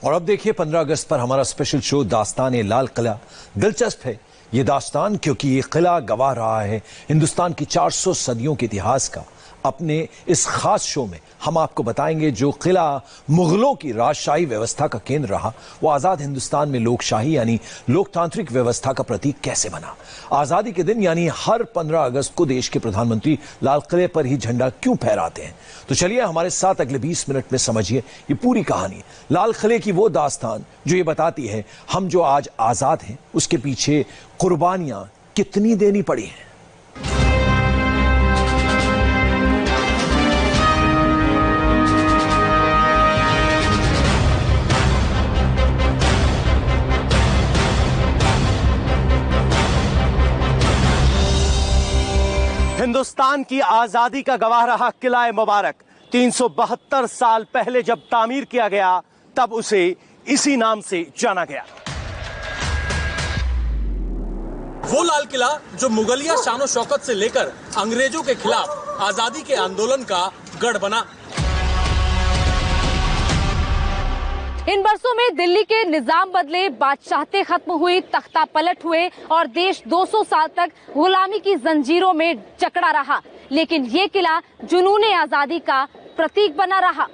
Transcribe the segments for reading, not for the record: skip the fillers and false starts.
और अब देखिए 15 अगस्त पर हमारा स्पेशल शो दास्तान ए लाल किला। दिलचस्प है ये दास्तान क्योंकि ये किला गवाह रहा है हिंदुस्तान की 400 सदियों के इतिहास का। अपने इस खास शो में हम आपको बताएंगे जो किला मुगलों की राजशाही व्यवस्था का केंद्र रहा, वो आजाद हिंदुस्तान में लोकशाही यानी लोकतांत्रिक व्यवस्था का प्रतीक कैसे बना। आजादी के दिन यानी हर 15 अगस्त को देश के प्रधानमंत्री लाल किले पर ही झंडा क्यों फहराते हैं। तो चलिए हमारे साथ अगले 20 मिनट में समझिए ये पूरी कहानी, लाल किले की वो दास्तान जो ये बताती है हम जो आज आजाद हैं उसके पीछे कुर्बानियां कितनी देनी पड़ी हैं। हिंदुस्तान की आजादी का गवाह रहा किला ए मुबारक 372 साल पहले जब तामीर किया गया तब उसे इसी नाम से जाना गया। वो लाल किला जो मुगलिया शानो शौकत से लेकर अंग्रेजों के खिलाफ आजादी के आंदोलन का गढ़ बना। इन बरसों में दिल्ली के निजाम बदले, बादशाहते खत्म हुई, तख्ता पलट हुए और देश 200 साल तक गुलामी की जंजीरों में जकड़ा रहा, लेकिन ये किला जुनून आजादी का प्रतीक बना रहा।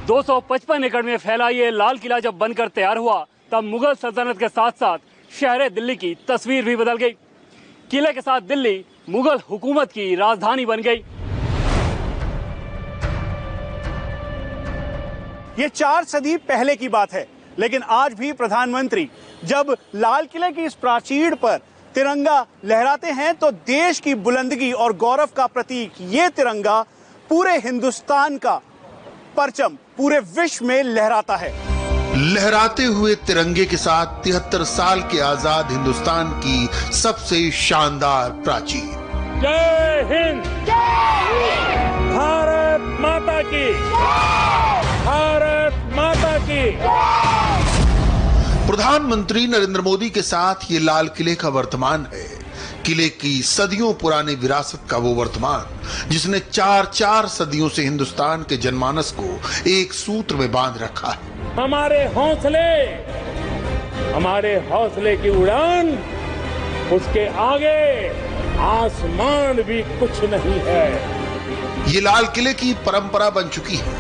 255 एकड़ में फैला ये लाल किला जब बनकर तैयार हुआ तब मुगल सल्तनत के साथ साथ शहर दिल्ली की तस्वीर भी बदल गई। किले के साथ दिल्ली मुगल हुकूमत की राजधानी बन गई। ये 4 सदी पहले की बात है, लेकिन आज भी प्रधानमंत्री जब लाल किले की इस प्राचीर पर तिरंगा लहराते हैं तो देश की बुलंदगी और गौरव का प्रतीक ये तिरंगा पूरे हिंदुस्तान का परचम पूरे विश्व में लहराता है। लहराते हुए तिरंगे के साथ 73 साल के आजाद हिंदुस्तान की सबसे शानदार प्राचीर। जय हिंद, भारत माता की, भारत माता की। प्रधानमंत्री नरेंद्र मोदी के साथ ये लाल किले का वर्तमान है, किले की सदियों पुरानी विरासत का वो वर्तमान जिसने 4 सदियों से हिंदुस्तान के जनमानस को एक सूत्र में बांध रखा है। हमारे हौसले की उड़ान, उसके आगे आसमान भी कुछ नहीं है। ये लाल किले की परंपरा बन चुकी है।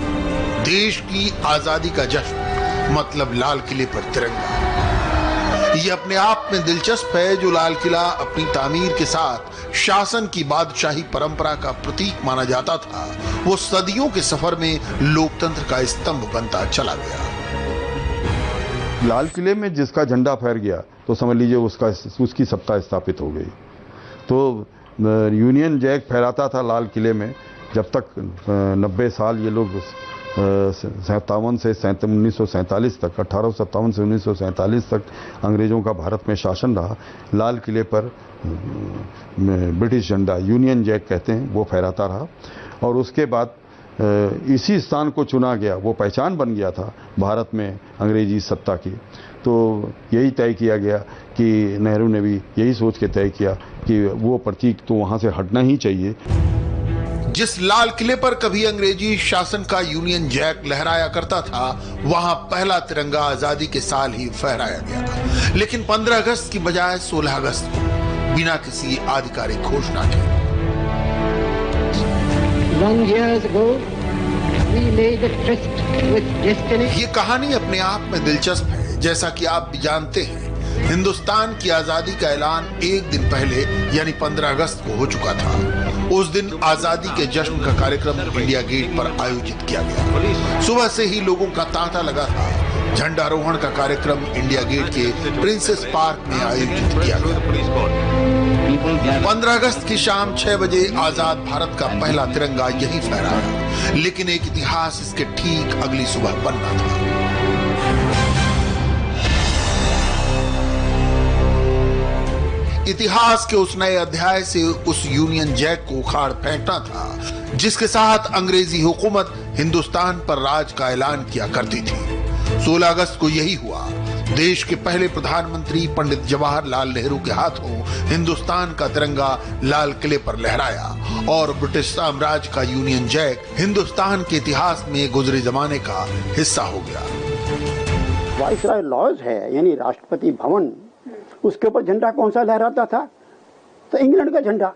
देश की आजादी का जश्न मतलब लाल किले पर तिरंगा। ये अपने आप में दिलचस्प है जो लाल किला अपनी तामीर के साथ शासन की बादशाही परंपरा का प्रतीक माना जाता था, वो सदियों के सफर में लोकतंत्र का स्तंभ बनता चला गया। लाल किले में जिसका झंडा फहर गया तो समझ लीजिए उसकी सत्ता स्थापित हो गई। तो यूनियन जैक फहराता था लाल किले में जब तक 90 साल ये लोग 57 से 1947 तक, 1857 से 1947 तक अंग्रेजों का भारत में शासन रहा। लाल किले पर ब्रिटिश झंडा, यूनियन जैक कहते हैं, वो फहराता रहा और उसके बाद इसी स्थान को चुना गया, वो पहचान बन गया था भारत में अंग्रेजी सत्ता की। तो यही तय किया गया कि नेहरू ने भी यही सोच के तय किया कि वो प्रतीक तो वहाँ से हटना ही चाहिए। जिस लाल किले पर कभी अंग्रेजी शासन का यूनियन जैक लहराया करता था, वहां पहला तिरंगा आजादी के साल ही फहराया गया, लेकिन 15 अगस्त की बजाय 16 अगस्त को बिना किसी आधिकारिक घोषणा के। ये कहानी अपने आप में दिलचस्प है। जैसा कि आप भी जानते हैं, हिंदुस्तान की आजादी का ऐलान एक दिन पहले यानी 15 अगस्त को हो चुका था। उस दिन आजादी के जश्न का कार्यक्रम इंडिया गेट पर आयोजित किया गया। सुबह से ही लोगों का तांता लगा था। झंडारोहण का कार्यक्रम इंडिया गेट के प्रिंसेस पार्क में आयोजित किया गया। 15 अगस्त की शाम 6 बजे आजाद भारत का पहला तिरंगा यही फहराया, लेकिन एक इतिहास इसके ठीक अगली सुबह बनना था। इतिहास के उस नए अध्याय से उस यूनियन जैक को उखाड़ फेंकना था जिसके साथ अंग्रेजी हुकूमत हिंदुस्तान पर राज का ऐलान किया करती थी। 16 अगस्त को यही हुआ। देश के पहले प्रधानमंत्री पंडित जवाहरलाल नेहरू के हाथों हिंदुस्तान का तिरंगा लाल किले पर लहराया और ब्रिटिश साम्राज्य का यूनियन जैक हिंदुस्तान के इतिहास में गुजरे जमाने का हिस्सा हो गया। वाइसराय लॉज है यानी राष्ट्रपति भवन, उसके ऊपर झंडा कौन सा लहराता था? तो इंग्लैंड का झंडा।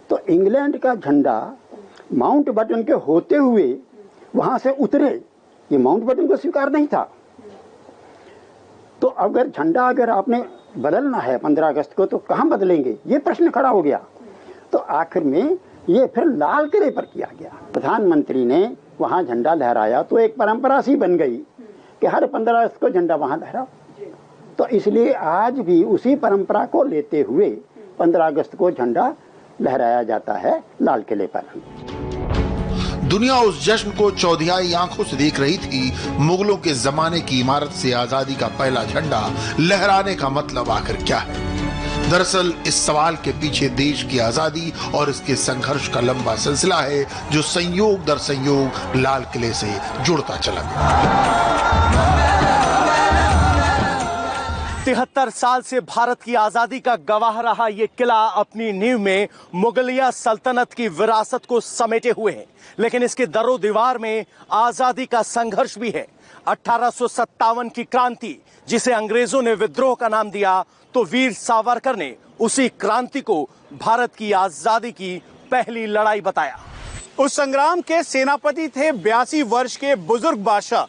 तो इंग्लैंड का झंडा माउंट बटन के होते हुए वहां से उतरे, ये माउंट बटन को स्वीकार नहीं था। तो अगर झंडा अगर आपने बदलना है 15 अगस्त को तो कहां बदलेंगे, ये प्रश्न खड़ा हो गया। तो आखिर में ये फिर लाल किले पर किया गया। प्रधानमंत्री ने वहां झंडा लहराया तो एक परंपरा सी बन गई कि हर 15 अगस्त को झंडा वहां लहराओ। तो इसलिए आज भी उसी परंपरा को लेते हुए 15 अगस्त को झंडा लहराया जाता है लाल किले पर। दुनिया उस जश्न को चौधियाई आंखों से देख रही थी। मुगलों के जमाने की इमारत से आजादी का पहला झंडा लहराने का मतलब आखिर क्या है? दरअसल इस सवाल के पीछे देश की आजादी और इसके संघर्ष का लंबा सिलसिला है जो संयोग दर संयोग लाल किले से जुड़ता चला गया। 73 साल से भारत की आजादी का गवाह रहा ये किला अपनी नींव में मुगलिया सल्तनत की विरासत को समेटे हुए है, लेकिन इसके दरो दीवार में आजादी का संघर्ष भी है। 1857 की क्रांति, जिसे अंग्रेजों ने विद्रोह का नाम दिया, तो वीर सावरकर ने उसी क्रांति को भारत की आजादी की पहली लड़ाई बताया। उस संग्राम के सेनापति थे 82 वर्ष के बुजुर्ग बादशाह।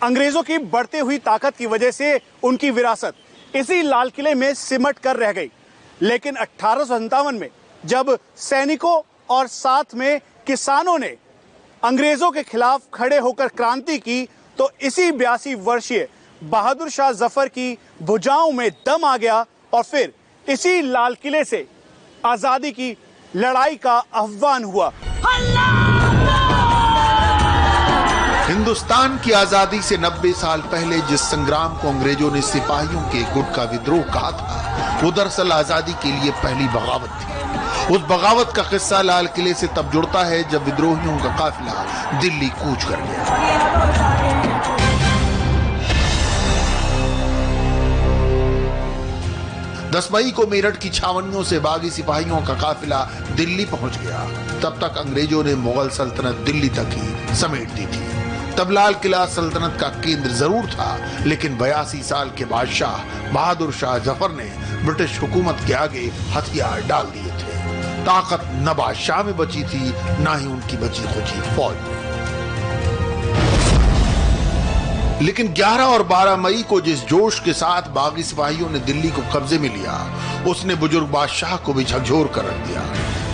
अंग्रेजों की बढ़ती हुई ताकत की वजह से उनकी विरासत इसी लाल किले में सिमट कर रह गई। लेकिन 1857 में जब सैनिकों और साथ में किसानों ने अंग्रेजों के खिलाफ खड़े होकर क्रांति की, तो इसी 82 वर्षीय बहादुर शाह जफर की भुजाओं में दम आ गया और फिर इसी लाल किले से आजादी की लड़ाई का आह्वान हुआ। हिंदुस्तान की आजादी से 90 साल पहले जिस संग्राम को अंग्रेजों ने सिपाहियों के गुट का विद्रोह कहा था, वो दरअसल आजादी के लिए पहली बगावत थी। उस बगावत का किस्सा लाल किले से तब जुड़ता है जब विद्रोहियों का काफिला दिल्ली कूच कर गया। 10 मई को मेरठ की छावनियों से बागी सिपाहियों का काफिला दिल्ली पहुंच गया। तब तक अंग्रेजों ने मुगल सल्तनत दिल्ली तक ही समेट दी थी। तब लाल किला सल्तनत का केंद्र जरूर था, लेकिन 82 साल के बादशाह बहादुर शाह जफर ने ब्रिटिश हुकूमत के आगे हथियार डाल दिए थे। ताकत न बादशाह में बची थी, न ही उनकी बची खुची फौज में। लेकिन 11 और 12 मई को जिस जोश के साथ बागी सिपाहियों ने दिल्ली को कब्जे में लिया, उसने बुजुर्ग बादशाह को भी झकझोर कर रख दिया।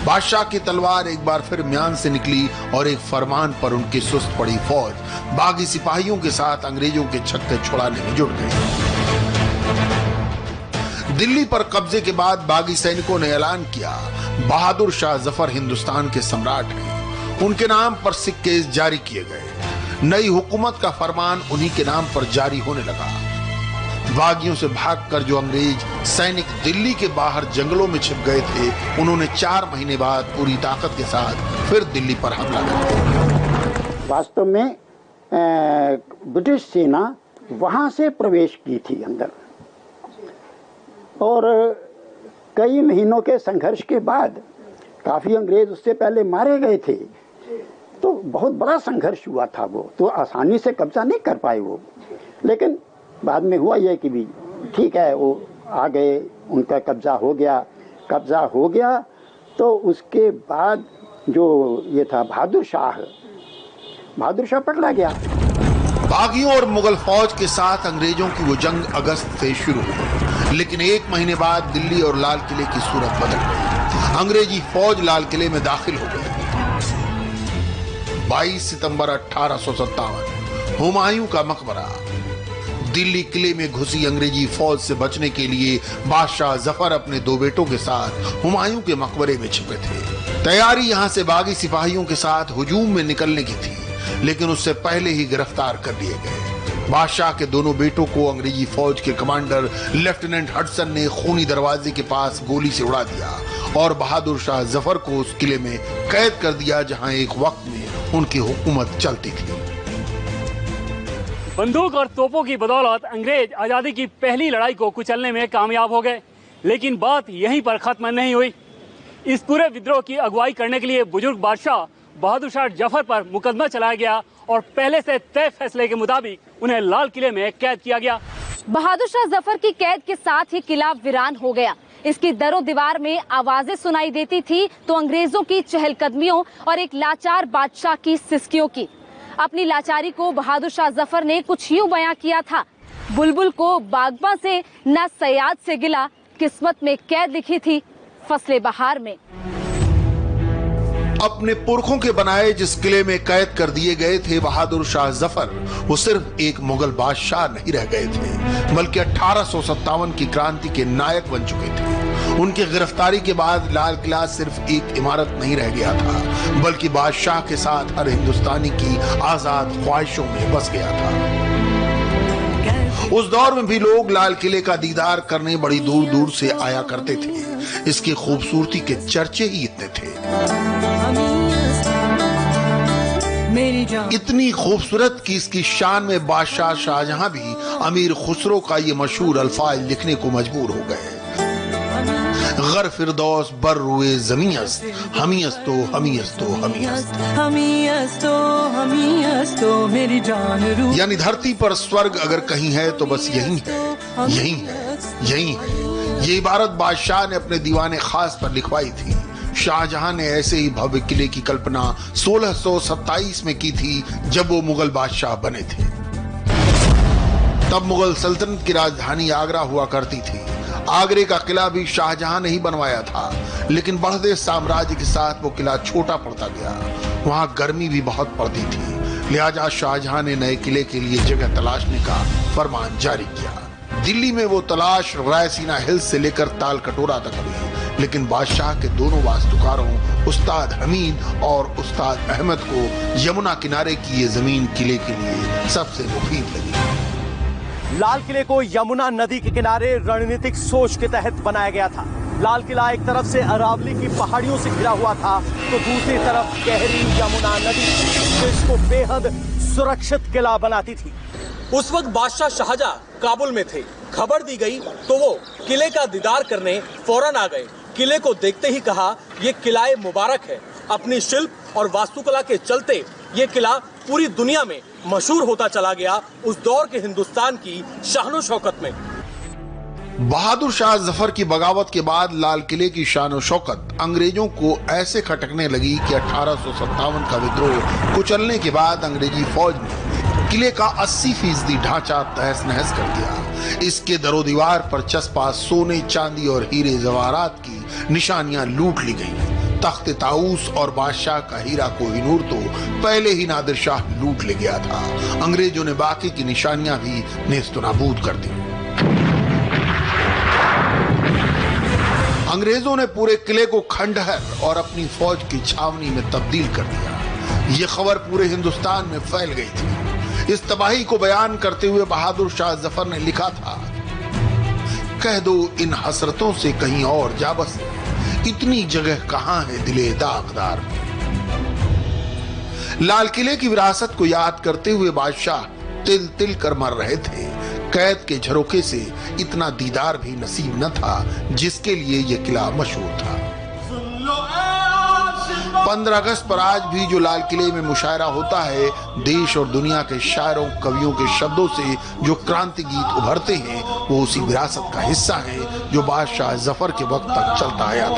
बादशाह की तलवार एक बार फिर म्यान से निकली और एक फरमान पर उनकी सुस्त पड़ी फौज बागी सिपाहियों के साथ अंग्रेजों के छक्के छुड़ाने में जुट गई। दिल्ली पर कब्जे के बाद बागी सैनिकों ने ऐलान किया, बहादुर शाह जफर हिंदुस्तान के सम्राट हैं। उनके नाम पर सिक्के जारी किए गए। नई हुकूमत का फरमान उन्हीं के नाम पर जारी होने लगा। बागियों से भागकर जो अंग्रेज सैनिक दिल्ली के बाहर जंगलों में छिप गए थे, उन्होंने 4 महीने बाद पूरी ताकत के साथ फिर दिल्ली पर हमला कर दिया। वास्तव में ब्रिटिश सेना वहां से प्रवेश की थी अंदर, और कई महीनों के संघर्ष के बाद काफी अंग्रेज उससे पहले मारे गए थे। तो बहुत बड़ा संघर्ष हुआ था, वो तो आसानी से कब्जा नहीं कर पाए वो। लेकिन बाद में हुआ ये कि भी ठीक है, वो आ गए, उनका कब्जा हो गया। तो उसके बाद जो ये था बहादुर शाह पकड़ा गया। बागियों और मुगल फौज के साथ अंग्रेजों की वो जंग अगस्त से शुरू हुई, लेकिन 1 महीने बाद दिल्ली और लाल किले की सूरत बदल गई। अंग्रेजी फौज लाल किले में दाखिल हो गई। 22 सितंबर 1857 हुमायूं का मकबरा। दिल्ली किले में घुसी अंग्रेजी फौज से बचने के लिए बादशाह जफर अपने 2 बेटों के साथ हुमायूं के मकबरे में छिपे थे। तैयारी यहां से बागी सिपाहियों के साथ हुजूम में निकलने की थी, लेकिन उससे पहले ही गिरफ्तार कर लिए गए। बादशाह के दोनों बेटों को अंग्रेजी फौज के कमांडर लेफ्टिनेंट हडसन ने खूनी दरवाजे के पास गोली से उड़ा दिया और बहादुर शाह जफर को उस किले में कैद कर दिया जहां एक वक्त में उनकी हुकूमत चलती थी। बंदूक और तोपों की बदौलत अंग्रेज आजादी की पहली लड़ाई को कुचलने में कामयाब हो गए। लेकिन बात यहीं पर खत्म नहीं हुई। इस पूरे विद्रोह की अगुवाई करने के लिए बुजुर्ग बादशाह बहादुर शाह जफर पर मुकदमा चलाया गया और पहले से तय फैसले के मुताबिक उन्हें लाल किले में कैद किया गया। बहादुर शाह जफर की कैद के साथ ही किला वीरान हो गया। इसकी दरो दीवार में आवाजें सुनाई देती थी तो अंग्रेजों की चहलकदमियों और एक लाचार बादशाह की सिसकियों की। अपनी लाचारी को बहादुर शाह जफर ने कुछ यूं बयां किया था, बुलबुल को बागबा से न सयाद से गिला, किस्मत में कैद लिखी थी फसले बहार में। अपने पुरखों के बनाए जिस किले में कैद कर दिए गए थे बहादुर शाह जफर, वो सिर्फ एक मुगल बादशाह नहीं रह गए थे, बल्कि 1857 की क्रांति के नायक बन चुके थे। उनकी गिरफ्तारी के बाद लाल किला सिर्फ एक इमारत नहीं रह गया था, बल्कि बादशाह के साथ हर हिंदुस्तानी की आजाद ख्वाहिशों में बस गया था। उस दौर में भी लोग लाल किले का दीदार करने बड़ी दूर दूर से आया करते थे। इसकी खूबसूरती के चर्चे ही इतने थे, इतनी खूबसूरत कि इसकी शान में बादशाह शाहजहां भी अमीर खुसरो का ये मशहूर अल्फाज लिखने को मजबूर हो गए। गर फिरदौस बर रुए जमीयस हमीयस्तो हमीयस्तो हमीयस्तो मेरी जान रू। यानी धरती पर स्वर्ग अगर कहीं है तो बस यही है, यही है, यही है। ये इबारत बादशाह ने अपने दीवाने खास पर लिखवाई थी। शाहजहां ने ऐसे ही भव्य किले की कल्पना 1627 में की थी जब वो मुगल बादशाह बने थे। तब मुगल सल्तनत की राजधानी आगरा हुआ करती थी। आगरे का किला भी शाहजहां ने ही बनवाया था, लेकिन बढ़ते साम्राज्य के साथ वो किला छोटा पड़ता गया। वहां गर्मी भी बहुत पड़ती थी, लिहाजा शाहजहां ने नए किले के लिए जगह तलाशने का फरमान जारी किया। दिल्ली में वो तलाश रायसीना हिल्स से लेकर ताल कटोरा तक हुई, लेकिन बादशाह के दोनों वास्तुकारों उस्ताद हमीद और उस्ताद अहमद को यमुना किनारे की ये जमीन किले के लिए सबसे मुफीद लगी। लाल किले को यमुना नदी के किनारे रणनीतिक सोच के तहत बनाया गया था। लाल किला एक तरफ से अरावली की पहाड़ियों से घिरा हुआ था तो दूसरी तरफ गहरी यमुना नदी जो इसको बेहद सुरक्षित किला बनाती थी। उस वक्त बादशाह शाहजहां काबुल में थे। खबर दी गई तो वो किले का दीदार करने फौरन आ गए। किले को देखते ही कहा, ये किला मुबारक है। अपनी शिल्प और वास्तुकला के चलते ये किला पूरी दुनिया में मशहूर होता चला गया उस दौर के हिंदुस्तान की शान शौकत में। बहादुर शाह जफर की बगावत के बाद लाल किले की शान शौकत अंग्रेजों को ऐसे खटकने लगी कि 1857 का विद्रोह कुचलने के बाद अंग्रेजी फौज ने किले का 80% ढांचा तहस नहस कर दिया। इसके दरो दीवार पर चस्पा सोने, चांदी और हीरे जवाहरात की निशानियां लूट ली गई। तख्त ताऊस और बादशाह का हीरा कोहिनूर तो पहले ही नादिर शाह लूट ले गया था। अंग्रेजों ने बाकी की निशानियां भी नेस्तनाबूद कर दी। अंग्रेजों ने पूरे किले को खंडहर और अपनी फौज की छावनी में तब्दील कर दिया। ये खबर पूरे हिंदुस्तान में फैल गई थी। इस तबाही को बयान करते हुए बहादुर शाह जफर ने लिखा था, कह दो इन हसरतों से कहीं और जा बसे, इतनी जगह कहां है दिले दागदार में। लाल किले की विरासत को याद करते हुए बादशाह तिल तिल कर मर रहे थे। कैद के झरोखे से इतना दीदार भी नसीब न था जिसके लिए यह किला मशहूर था। 15 अगस्त पर आज भी जो लाल किले में मुशायरा होता है, देश और दुनिया के शायरों कवियों के शब्दों से जो क्रांति गीत उभरते हैं, वो उसी विरासत का हिस्सा है जो बादशाह जफर के वक्त तक चलता आया था।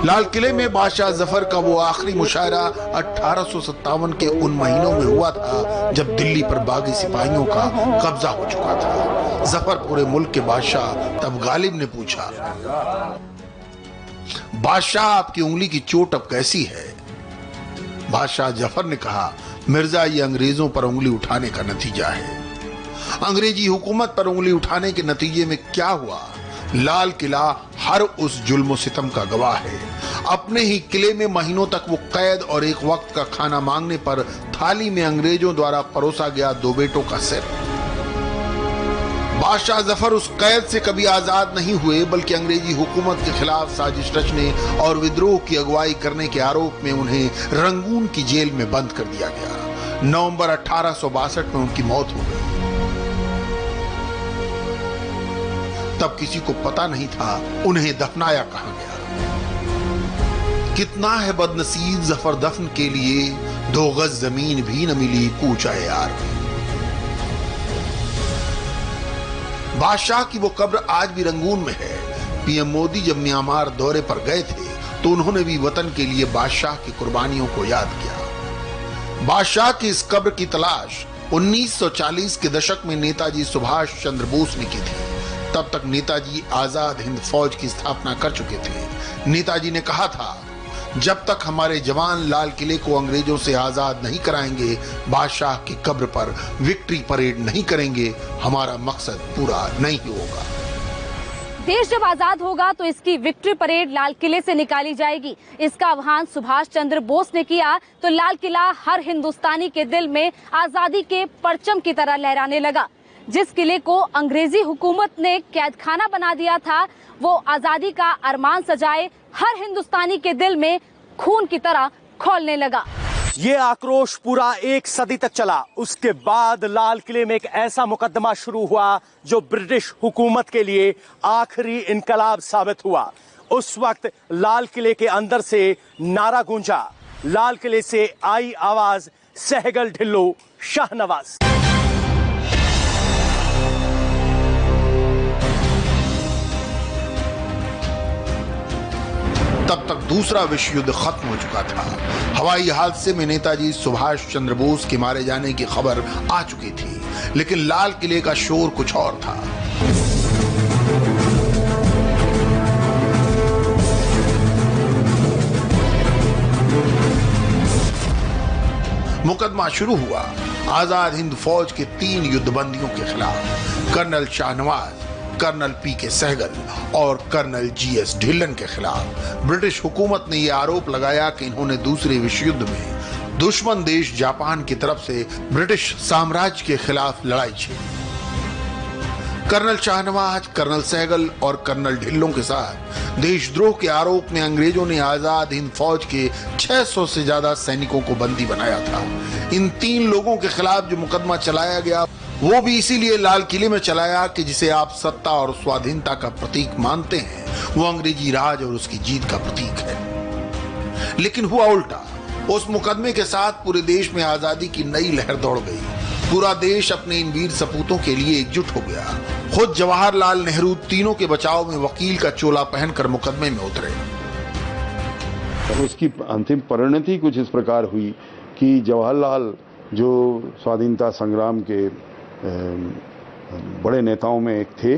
लाल किले में बादशाह जफर का वो आखिरी मुशायरा 1857 के उन महीनों में हुआ था जब दिल्ली पर बागी सिपाहियों का कब्जा हो चुका था। जफर पूरे मुल्क के बादशाह तब गालिब ने पूछा, बादशाह आपकी उंगली की चोट अब कैसी है? बादशाह जफर ने कहा, मिर्जा ये अंग्रेजों पर उंगली उठाने का नतीजा है। अंग्रेजी हुकूमत पर उंगली उठाने के नतीजे में क्या हुआ? लाल किला हर उस जुल्म सितम का गवाह है। अपने ही किले में महीनों तक वो कैद और एक वक्त का खाना मांगने पर थाली में अंग्रेजों द्वारा परोसा गया 2 बेटों का सिर। बादशाह जफर उस कैद से कभी आजाद नहीं हुए, बल्कि अंग्रेजी हुकूमत के खिलाफ साजिश रचने और विद्रोह की अगुवाई करने के आरोप में उन्हें रंगून की जेल में बंद कर दिया गया। नवंबर 1862 में उनकी मौत हो गई। तब किसी को पता नहीं था उन्हें दफनाया कहां गया। कितना है बदनसीब जफर दफन के लिए, 2 गज जमीन भी न मिली कूचा यार। बादशाह की वो कब्र आज भी रंगून में है। पीएम मोदी जब म्यांमार दौरे पर गए थे तो उन्होंने भी वतन के लिए बादशाह की कुर्बानियों को याद किया। बादशाह की इस कब्र की तलाश 1940 के दशक में नेताजी सुभाष चंद्र बोस ने की थी। तब तक नेताजी आजाद हिंद फौज की स्थापना कर चुके थे। नेताजी ने कहा था, जब तक हमारे जवान लाल किले को अंग्रेजों से आजाद नहीं कराएंगे, बादशाह की कब्र पर विक्ट्री परेड नहीं करेंगे, हमारा मकसद पूरा नहीं होगा। देश जब आजाद होगा तो इसकी विक्ट्री परेड लाल किले से निकाली जाएगी। इसका आह्वान सुभाष चंद्र बोस ने किया तो लाल किला हर हिंदुस्तानी के दिल में आजादी के परचम की तरह लहराने लगा। जिस किले को अंग्रेजी हुकूमत ने कैदखाना बना दिया था, वो आजादी का अरमान सजाए हर हिंदुस्तानी के दिल में खून की तरह खौलने लगा। ये आक्रोश पूरा 1 सदी तक चला। उसके बाद लाल किले में एक ऐसा मुकदमा शुरू हुआ जो ब्रिटिश हुकूमत के लिए आखिरी इनकलाब साबित हुआ। उस वक्त लाल किले के अंदर से नारा गूंजा, लाल किले से आई आवाज, सहगल ढिल्लो शाहनवाज। तब तक दूसरा विश्व युद्ध खत्म हो चुका था। हवाई हादसे में नेताजी सुभाष चंद्र बोस के मारे जाने की खबर आ चुकी थी, लेकिन लाल किले का शोर कुछ और था। मुकदमा शुरू हुआ आजाद हिंद फौज के 3 युद्धबंदियों के खिलाफ, कर्नल शाहनवाज, कर्नल पीके सहगल और कर्नल जीएस ढिल्लन के खिलाफ। ब्रिटिश हुकूमत ने यह आरोप लगाया कि इन्होंने दूसरे विश्व युद्ध में दुश्मन देश जापान की तरफ से ब्रिटिश साम्राज्य के खिलाफ लड़ाई छेड़ी। कर्नल शाहनवाज, कर्नल सहगल और कर्नल ढिल्लों के साथ देशद्रोह के आरोप में अंग्रेजों ने आजाद हिंद फौज के 600 से ज्यादा सैनिकों को बंदी बनाया था। इन 3 लोगों के खिलाफ जो मुकदमा चलाया गया वो भी इसीलिए लाल किले में चलाया कि जिसे आप सत्ता और स्वाधीनता का प्रतीक मानते हैं, वो अंग्रेजी राज और उसकी जीत का प्रतीक है। लेकिन हुआ उल्टा। उस मुकदमे के साथ पूरे देश में आजादी की नई लहर दौड़ गई। पूरा देश अपने इन वीर सपूतों के लिए एकजुट हो गया। खुद जवाहरलाल नेहरू तीनों के बचाव में वकील का चोला पहनकर मुकदमे में उतरे। उसकी अंतिम परिणति कुछ इस प्रकार हुई कि जवाहरलाल जो स्वाधीनता संग्राम के बड़े नेताओं में एक थे,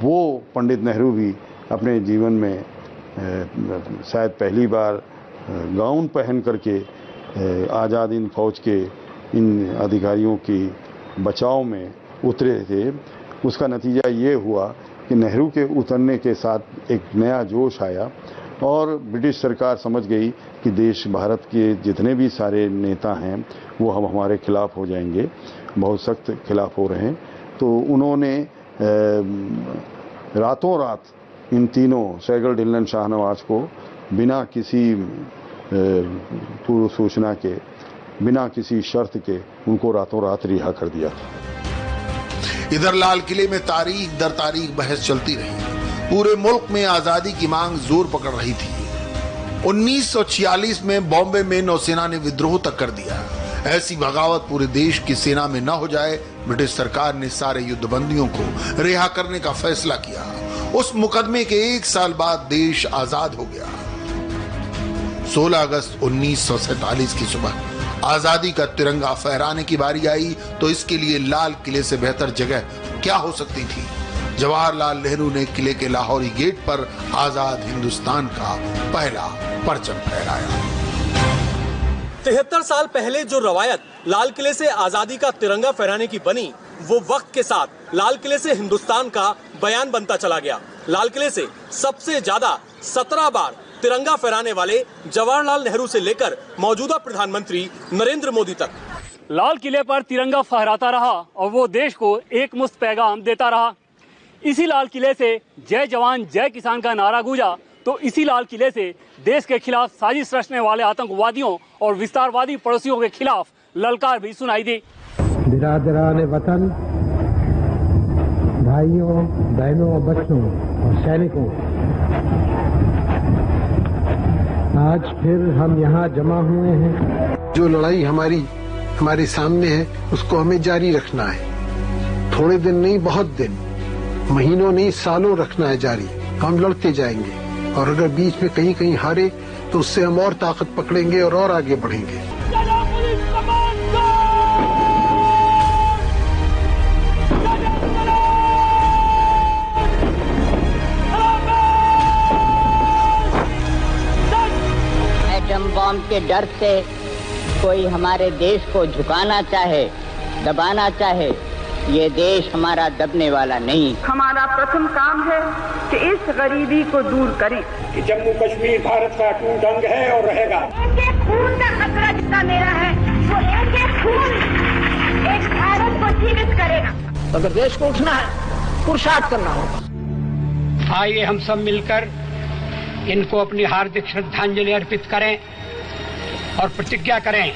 वो पंडित नेहरू भी अपने जीवन में शायद पहली बार गाउन पहन करके आज़ाद हिंद फौज के इन अधिकारियों की बचाव में उतरे थे। उसका नतीजा ये हुआ कि नेहरू के उतरने के साथ एक नया जोश आया और ब्रिटिश सरकार समझ गई कि देश भारत के जितने भी सारे नेता हैं वो हमारे खिलाफ हो जाएंगे, बहुत सख्त खिलाफ हो रहे हैं। तो उन्होंने रातों रात इन तीनों सहगल, ढिल्लन, शाहनवाज को बिना किसी पूर्व सूचना के, बिना किसी शर्त के उनको रातों रात रिहा कर दिया था। इधर लाल किले में तारीख दर तारीख बहस चलती रही। पूरे मुल्क में आजादी की मांग जोर पकड़ रही थी। 1946 में बॉम्बे में नौसेना ने विद्रोह तक कर दिया। ऐसी बगावत पूरे देश की सेना में न हो जाए, ब्रिटिश सरकार ने सारे युद्धबंदियों को रिहा करने का फैसला किया। उस मुकदमे के 1 साल बाद देश आजाद हो गया। 16 अगस्त 1947 की सुबह आजादी का तिरंगा फहराने की बारी आई तो इसके लिए लाल किले से बेहतर जगह क्या हो सकती थी। जवाहरलाल नेहरू ने किले के लाहौरी गेट पर आजाद हिंदुस्तान का पहला परचम फहराया। 73 साल पहले जो रवायत लाल किले से आजादी का तिरंगा फहराने की बनी, वो वक्त के साथ लाल किले से हिंदुस्तान का बयान बनता चला गया। लाल किले से सबसे ज्यादा 17 बार तिरंगा फहराने वाले जवाहरलाल नेहरू से लेकर मौजूदा प्रधानमंत्री नरेंद्र मोदी तक लाल किले पर तिरंगा फहराता रहा और वो देश को एक मुश्त पैगाम देता रहा। इसी लाल किले से जय जवान जय किसान का नारा गूंजा तो इसी लाल किले से देश के खिलाफ साजिश रचने वाले आतंकवादियों और विस्तारवादी पड़ोसियों के खिलाफ ललकार भी सुनाई दी। बिरादरान वतन, भाइयों बहनों और बच्चों और सैनिकों, आज फिर हम यहाँ जमा हुए हैं। जो लड़ाई हमारे सामने है उसको हमें जारी रखना है। थोड़े दिन नहीं, बहुत दिन, महीनों नहीं, सालों रखना है जारी। हम लड़ते जाएंगे और अगर बीच में कहीं कहीं हारे तो उससे हम और ताकत पकड़ेंगे और आगे बढ़ेंगे। एटम बम के डर से कोई हमारे देश को झुकाना चाहे, दबाना चाहे, ये देश हमारा दबने वाला नहीं। हमारा प्रथम काम है कि इस गरीबी को दूर करें। कि जम्मू कश्मीर भारत का अटूट अंग है और रहेगा। एक खून का खतरा जितना मेरा है, वो एक खून एक भारत को जीवित करेगा। अगर देश को उठना है, पुरुषार्थ करना होगा। आइए हम सब मिलकर इनको अपनी हार्दिक श्रद्धांजलि अर्पित करें और प्रतिज्ञा करें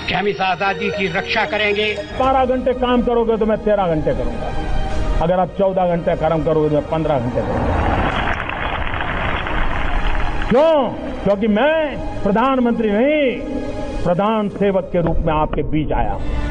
कि हम इस आजादी की रक्षा करेंगे। 12 घंटे काम करोगे तो मैं 13 घंटे करूंगा। अगर आप 14 घंटे काम करोगे तो मैं 15 घंटे करूंगा। क्यों? क्योंकि मैं प्रधानमंत्री नहीं, प्रधान सेवक के रूप में आपके बीच आया हूं।